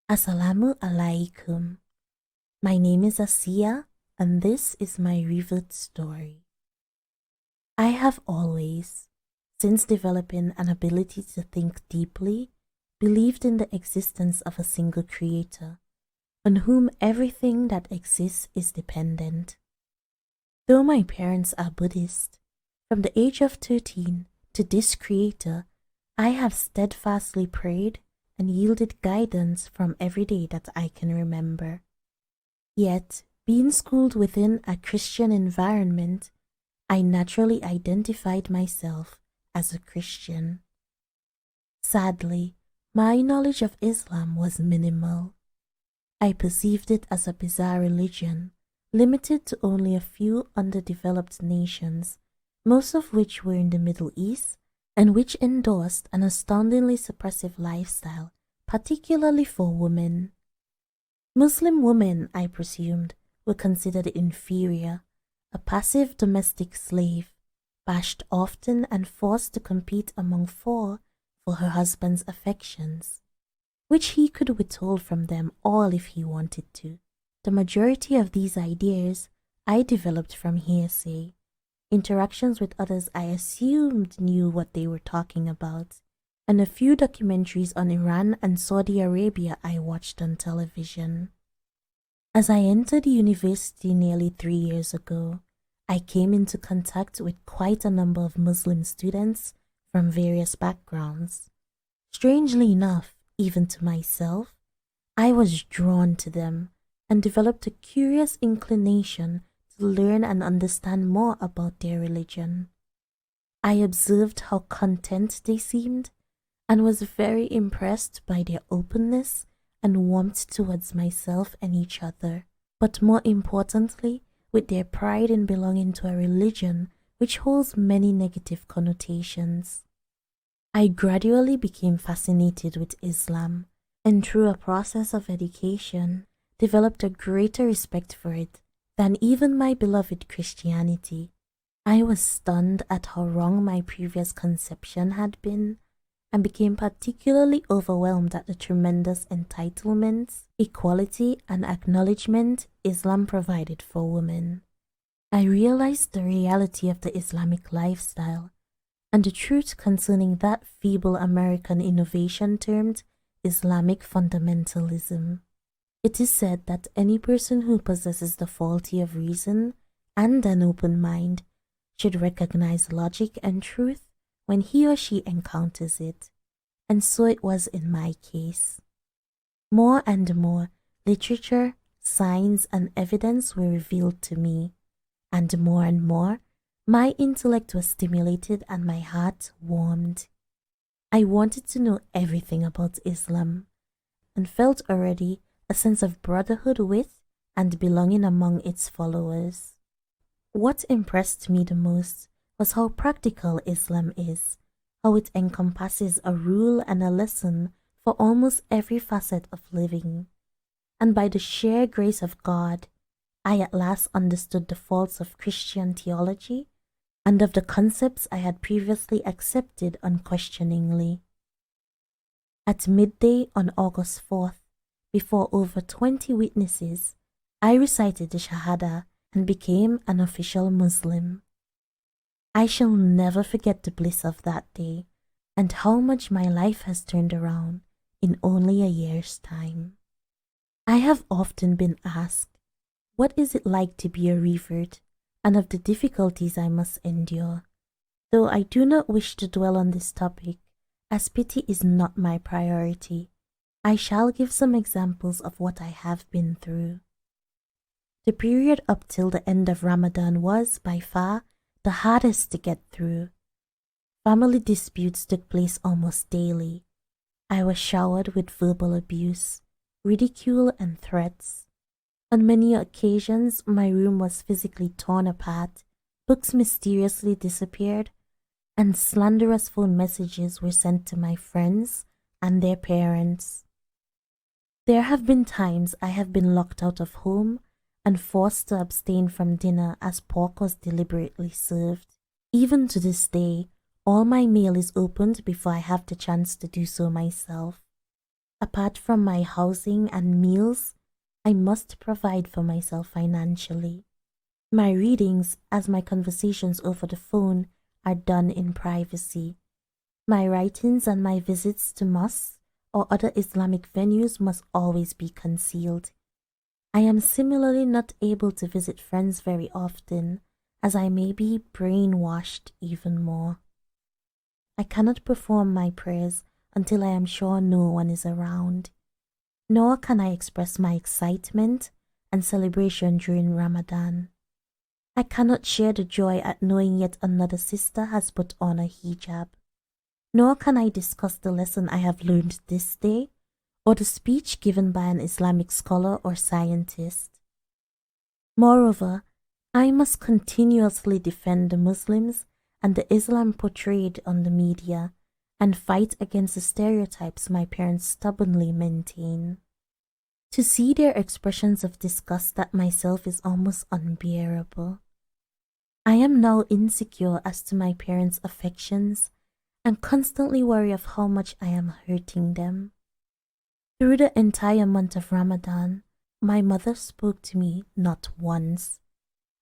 Assalamu alaikum. My name is Asiya, and this is my revert story. I have always, since developing an ability to think deeply, believed in the existence of a single creator, on whom everything that exists is dependent. Though my parents are Buddhist, from the age of 13 to this creator, I have steadfastly prayed and yielded guidance from every day that I can remember. Yet, being schooled within a Christian environment, I naturally identified myself as a Christian. Sadly, my knowledge of Islam was minimal. I perceived it as a bizarre religion, limited to only a few underdeveloped nations, most of which were in the Middle East, and which endorsed an astoundingly suppressive lifestyle, particularly for women. Muslim women, I presumed, were considered inferior, a passive domestic slave, bashed often and forced to compete among four for her husband's affections, which he could withhold from them all if he wanted to. The majority of these ideas I developed from hearsay, interactions with others I assumed knew what they were talking about, and a few documentaries on Iran and Saudi Arabia I watched on television. As I entered university nearly 3 years ago, I came into contact with quite a number of Muslim students from various backgrounds. Strangely enough, even to myself, I was drawn to them and developed a curious inclination to learn and understand more about their religion. I observed how content they seemed and was very impressed by their openness and warmth towards myself and each other, but more importantly, with their pride in belonging to a religion which holds many negative connotations. I gradually became fascinated with Islam, and through a process of education, developed a greater respect for it than even my beloved Christianity. I was stunned at how wrong my previous conception had been, and became particularly overwhelmed at the tremendous entitlements, equality, and acknowledgement Islam provided for women. I realized the reality of the Islamic lifestyle and the truth concerning that feeble American innovation termed Islamic fundamentalism. It is said that any person who possesses the faculty of reason and an open mind should recognize logic and truth when he or she encounters it, and so it was in my case. More and more, literature, signs, and evidence were revealed to me, and more, my intellect was stimulated and my heart warmed. I wanted to know everything about Islam, and felt already a sense of brotherhood with and belonging among its followers. What impressed me the most was how practical Islam is, how it encompasses a rule and a lesson for almost every facet of living. And by the sheer grace of God, I at last understood the faults of Christian theology and of the concepts I had previously accepted unquestioningly. At midday on August 4th, before over 20 witnesses, I recited the Shahada and became an official Muslim. I shall never forget the bliss of that day and how much my life has turned around in only a year's time. I have often been asked, what is it like to be a revert, and of the difficulties I must endure. Though I do not wish to dwell on this topic, as pity is not my priority, I shall give some examples of what I have been through. The period up till the end of Ramadan was, by far, the hardest to get through. Family disputes took place almost daily. I was showered with verbal abuse, ridicule, and threats. On many occasions, my room was physically torn apart, books mysteriously disappeared, and slanderous phone messages were sent to my friends and their parents. There have been times I have been locked out of home and forced to abstain from dinner as pork was deliberately served. Even to this day, all my mail is opened before I have the chance to do so myself. Apart from my housing and meals, I must provide for myself financially. My readings, as my conversations over the phone, are done in privacy. My writings and my visits to mosques or other Islamic venues must always be concealed. I am similarly not able to visit friends very often, as I may be brainwashed even more. I cannot perform my prayers until I am sure no one is around. Nor can I express my excitement and celebration during Ramadan. I cannot share the joy at knowing yet another sister has put on a hijab. Nor can I discuss the lesson I have learned this day or the speech given by an Islamic scholar or scientist. Moreover, I must continuously defend the Muslims and the Islam portrayed on the media and fight against the stereotypes my parents stubbornly maintain. To see their expressions of disgust at myself is almost unbearable. I am now insecure as to my parents' affections and constantly worry of how much I am hurting them. Through the entire month of Ramadan, my mother spoke to me not once.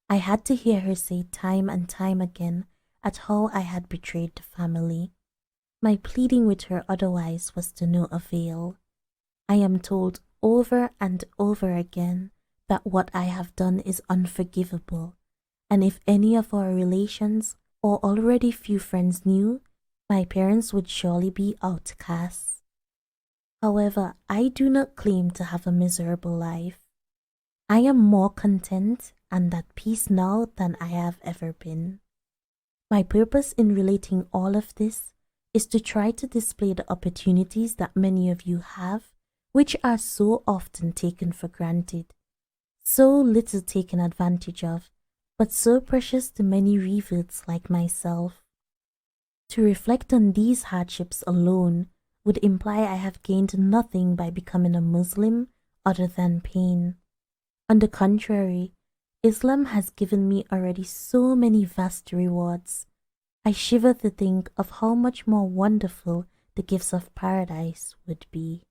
I had to hear her say time and time again at how I had betrayed the family. My pleading with her otherwise was to no avail. I am told over and over again that what I have done is unforgivable, and if any of our relations or already few friends knew, my parents would surely be outcasts. However, I do not claim to have a miserable life. I am more content and at peace now than I have ever been. My purpose in relating all of this is to try to display the opportunities that many of you have, which are so often taken for granted, so little taken advantage of, but so precious to many reverts like myself. To reflect on these hardships alone would imply I have gained nothing by becoming a Muslim other than pain. On the contrary, Islam has given me already so many vast rewards. I shiver to think of how much more wonderful the gifts of paradise would be.